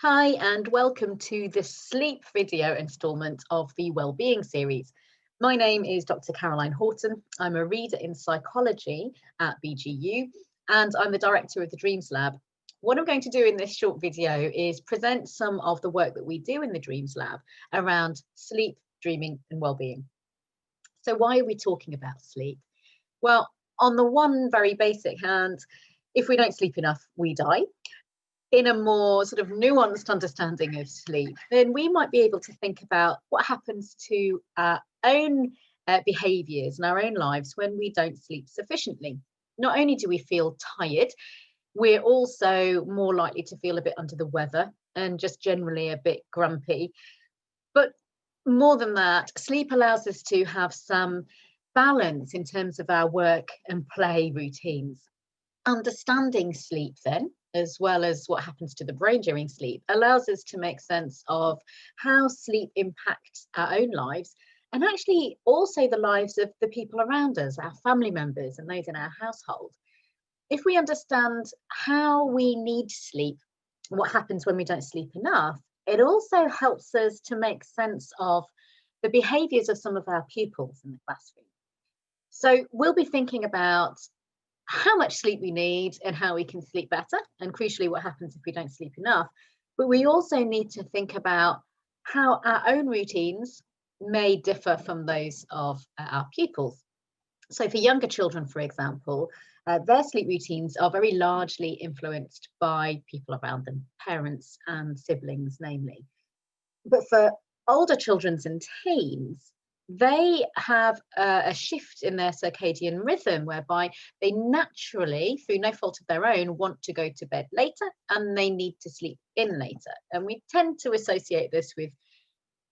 Hi, and welcome to the sleep video instalment of the Wellbeing series. My name is Dr. Caroline Horton. I'm a reader in psychology at BGU, and I'm the director of the Dreams Lab. What I'm going to do in this short video is present some of the work that we do in the Dreams Lab around sleep, dreaming, and wellbeing. So why are we talking about sleep? Well, on the one very basic hand, if we don't sleep enough, we die. In a more sort of nuanced understanding of sleep, then we might be able to think about what happens to our own behaviours and our own lives when we don't sleep sufficiently. Not only do we feel tired, we're also more likely to feel a bit under the weather and just generally a bit grumpy. But more than that, sleep allows us to have some balance in terms of our work and play routines. Understanding sleep then, as well as what happens to the brain during sleep, allows us to make sense of how sleep impacts our own lives and actually also the lives of the people around us, our family members and those in our household. If we understand how we need sleep, what happens when we don't sleep enough, it also helps us to make sense of the behaviours of some of our pupils in the classroom. So we'll be thinking about how much sleep we need and how we can sleep better, and crucially, what happens if we don't sleep enough. But we also need to think about how our own routines may differ from those of our pupils. So for younger children, for example, their sleep routines are very largely influenced by people around them, parents and siblings, namely. But for older children and teens, they have a shift in their circadian rhythm whereby they naturally, through no fault of their own, want to go to bed later and they need to sleep in later. And we tend to associate this with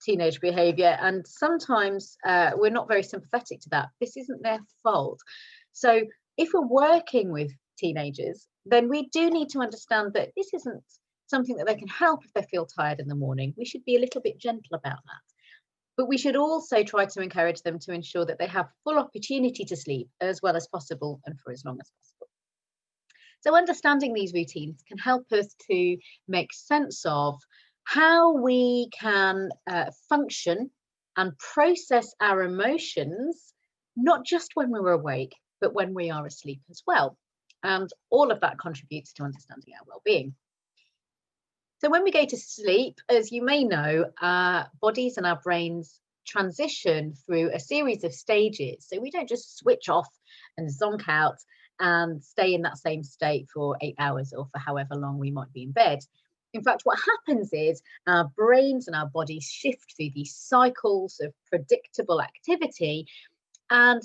teenage behavior, and sometimes we're not very sympathetic to that. This isn't their fault. So if we're working with teenagers, then we do need to understand that this isn't something that they can help if they feel tired in the morning. We should be a little bit gentle about that. But we should also try to encourage them to ensure that they have full opportunity to sleep as well as possible and for as long as possible. So understanding these routines can help us to make sense of how we can function and process our emotions, not just when we're awake, but when we are asleep as well. And all of that contributes to understanding our well-being. So when we go to sleep, as you may know, our bodies and our brains transition through a series of stages. So we don't just switch off and zonk out and stay in that same state for 8 hours or for however long we might be in bed. In fact, what happens is our brains and our bodies shift through these cycles of predictable activity, and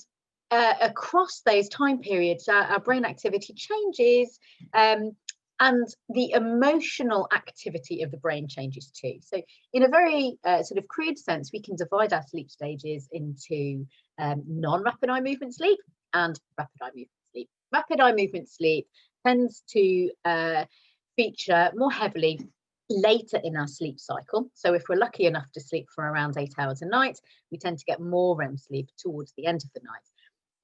across those time periods, our brain activity changes, and the emotional activity of the brain changes too. So in a very sort of crude sense, we can divide our sleep stages into non-rapid eye movement sleep and rapid eye movement sleep. Rapid eye movement sleep tends to feature more heavily later in our sleep cycle. So if we're lucky enough to sleep for around 8 hours a night, we tend to get more REM sleep towards the end of the night.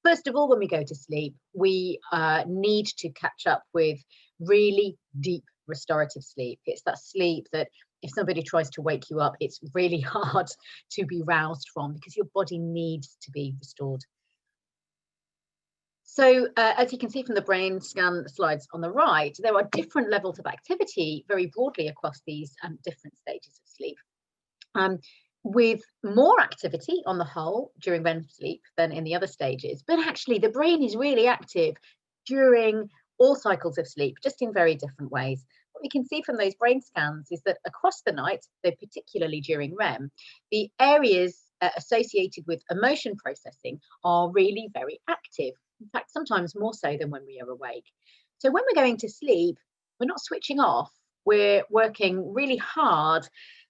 First of all, when we go to sleep, we need to catch up with really deep restorative sleep. It's that sleep that if somebody tries to wake you up, it's really hard to be roused from because your body needs to be restored. So as you can see from the brain scan slides on the right, there are different levels of activity very broadly across these different stages of sleep. With more activity on the whole during REM sleep than in the other stages, but actually the brain is really active during all cycles of sleep, just in very different ways. What we can see from those brain scans is that across the night, so particularly during REM, the areas associated with emotion processing are really very active. In fact, sometimes more so than when we are awake. So when we're going to sleep, we're not switching off, we're working really hard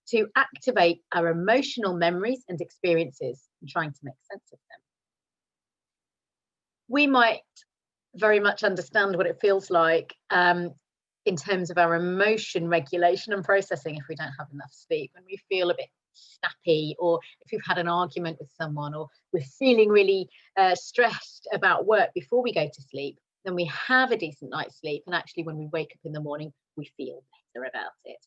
to activate our emotional memories and experiences and trying to make sense of them. We might very much understand what it feels like in terms of our emotion regulation and processing if we don't have enough sleep, when we feel a bit snappy, or if we've had an argument with someone, or we're feeling really stressed about work before we go to sleep, then we have a decent night's sleep, and actually when we wake up in the morning we feel better about it.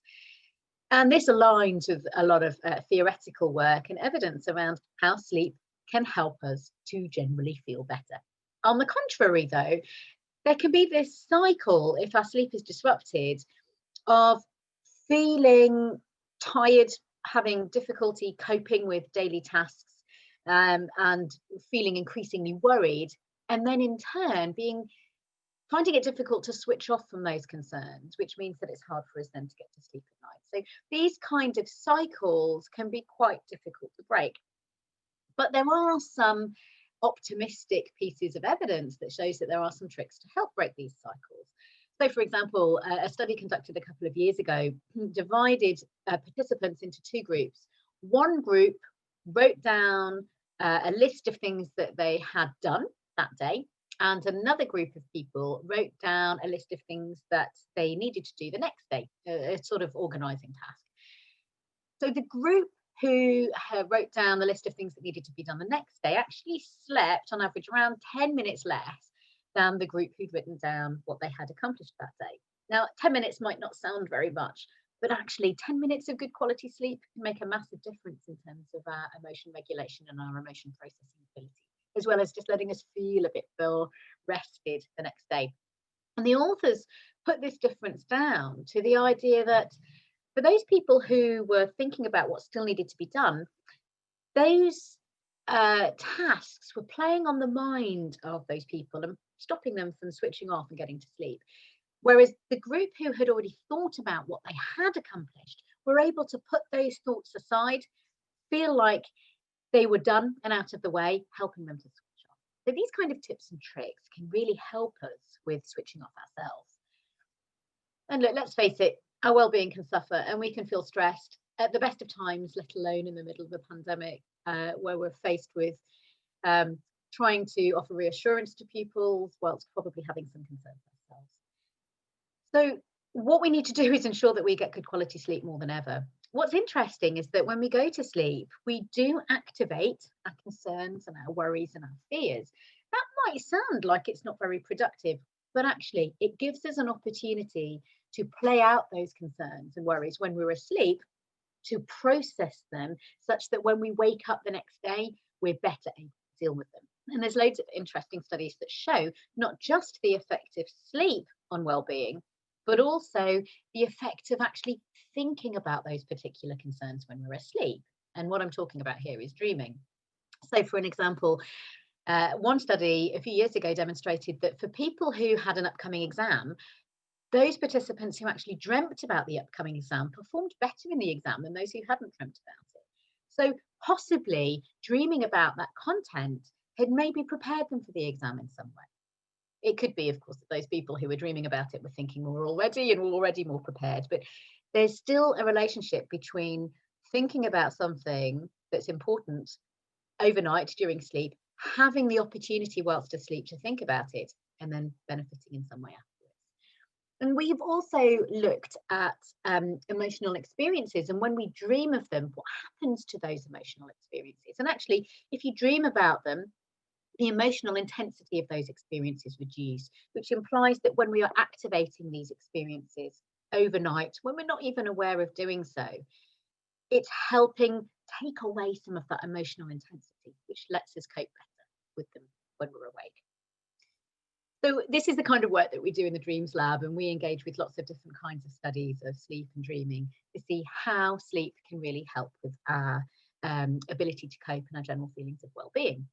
And this aligns with a lot of theoretical work and evidence around how sleep can help us to generally feel better. On the contrary, though, there can be this cycle, if our sleep is disrupted, of feeling tired, having difficulty coping with daily tasks, and feeling increasingly worried, and then in turn finding it difficult to switch off from those concerns, which means that it's hard for us then to get to sleep at night. So these kind of cycles can be quite difficult to break. But there are some optimistic pieces of evidence that shows that there are some tricks to help break these cycles. So, for example, a study conducted a couple of years ago divided participants into two groups. One group wrote down a list of things that they had done that day, and another group of people wrote down a list of things that they needed to do the next day, a sort of organising task. So the group who wrote down the list of things that needed to be done the next day actually slept on average around 10 minutes less than the group who'd written down what they had accomplished that day. Now, 10 minutes might not sound very much, but actually 10 minutes of good quality sleep can make a massive difference in terms of our emotion regulation and our emotion processing ability, as well as just letting us feel a bit more rested the next day. And the authors put this difference down to the idea that for those people who were thinking about what still needed to be done, those tasks were playing on the mind of those people and stopping them from switching off and getting to sleep. Whereas the group who had already thought about what they had accomplished were able to put those thoughts aside, feel like they were done and out of the way, helping them to switch off. So these kind of tips and tricks can really help us with switching off ourselves. And look, let's face it, our well-being can suffer and we can feel stressed at the best of times, let alone in the middle of a pandemic, where we're faced with trying to offer reassurance to pupils whilst probably having some concerns ourselves. So what we need to do is ensure that we get good quality sleep more than ever. What's interesting is that when we go to sleep, we do activate our concerns and our worries and our fears. That might sound like it's not very productive, but actually it gives us an opportunity to play out those concerns and worries when we're asleep, to process them such that when we wake up the next day, we're better able to deal with them. And there's loads of interesting studies that show not just the effect of sleep on well-being, but also the effect of actually thinking about those particular concerns when we're asleep. And what I'm talking about here is dreaming. So for an example, one study a few years ago demonstrated that for people who had an upcoming exam, those participants who actually dreamt about the upcoming exam performed better in the exam than those who hadn't dreamt about it. So possibly dreaming about that content had maybe prepared them for the exam in some way. It could be, of course, that those people who were dreaming about it were thinking more already and were already more prepared. But there's still a relationship between thinking about something that's important overnight during sleep, having the opportunity whilst asleep to think about it, and then benefiting in some way afterwards. And we've also looked at emotional experiences, and when we dream of them, what happens to those emotional experiences? And actually, if you dream about them, the emotional intensity of those experiences reduce, which implies that when we are activating these experiences overnight, when we're not even aware of doing so, it's helping take away some of that emotional intensity, which lets us cope better with them when we're awake. So this is the kind of work that we do in the Dreams Lab, and we engage with lots of different kinds of studies of sleep and dreaming to see how sleep can really help with our ability to cope and our general feelings of well-being.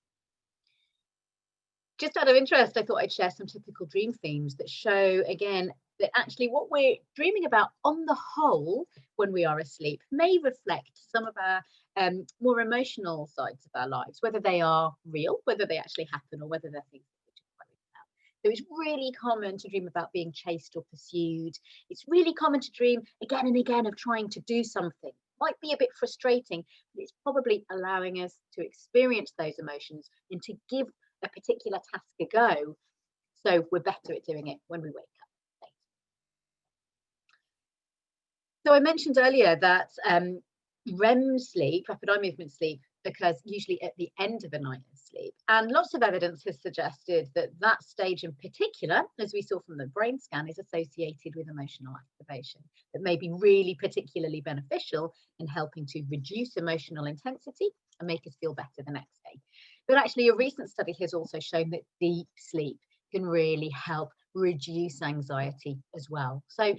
Just out of interest, I thought I'd share some typical dream themes that show, again, that actually what we're dreaming about on the whole when we are asleep may reflect some of our more emotional sides of our lives, whether they are real, whether they actually happen, or whether they're things that we're just worried about. So it's really common to dream about being chased or pursued. It's really common to dream again and again of trying to do something. Might be a bit frustrating, but it's probably allowing us to experience those emotions and to give a particular task a go, so we're better at doing it when we wake up. So I mentioned earlier that REM sleep, rapid eye movement sleep, occurs usually at the end of a night of sleep. And lots of evidence has suggested that that stage in particular, as we saw from the brain scan, is associated with emotional activation that may be really particularly beneficial in helping to reduce emotional intensity and make us feel better the next day. But actually, a recent study has also shown that deep sleep can really help reduce anxiety as well. So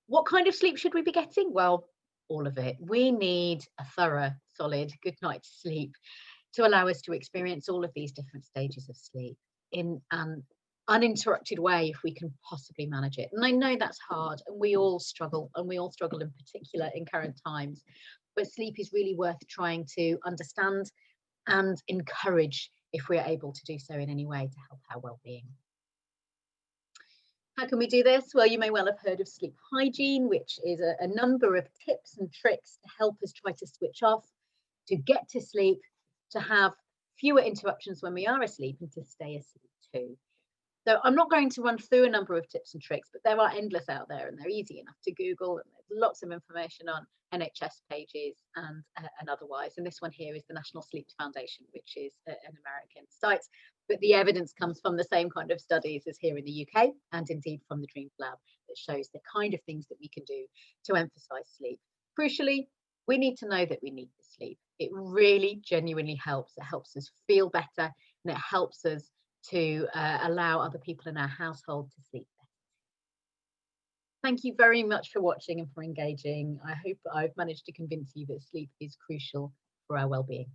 what kind of sleep should we be getting? Well, all of it. We need a thorough, solid, good night's sleep to allow us to experience all of these different stages of sleep in an uninterrupted way if we can possibly manage it. And I know that's hard, and we all struggle, in particular in current times. But sleep is really worth trying to understand and encourage if we're able to do so in any way to help our well-being. How can we do this? Well, you may well have heard of sleep hygiene, which is a number of tips and tricks to help us try to switch off, to get to sleep, to have fewer interruptions when we are asleep, and to stay asleep too. So I'm not going to run through a number of tips and tricks, but there are endless out there, and they're easy enough to Google, and there's lots of information on NHS pages and otherwise. And this one here is the National Sleep Foundation, which is an American site, but the evidence comes from the same kind of studies as here in the UK, and indeed from the Dreams Lab, that shows the kind of things that we can do to emphasize sleep. Crucially, we need to know that we need the sleep. It really genuinely helps. It helps us feel better, and it helps us to allow other people in our household to sleep better. Thank you very much for watching and for engaging. I hope I've managed to convince you that sleep is crucial for our well-being.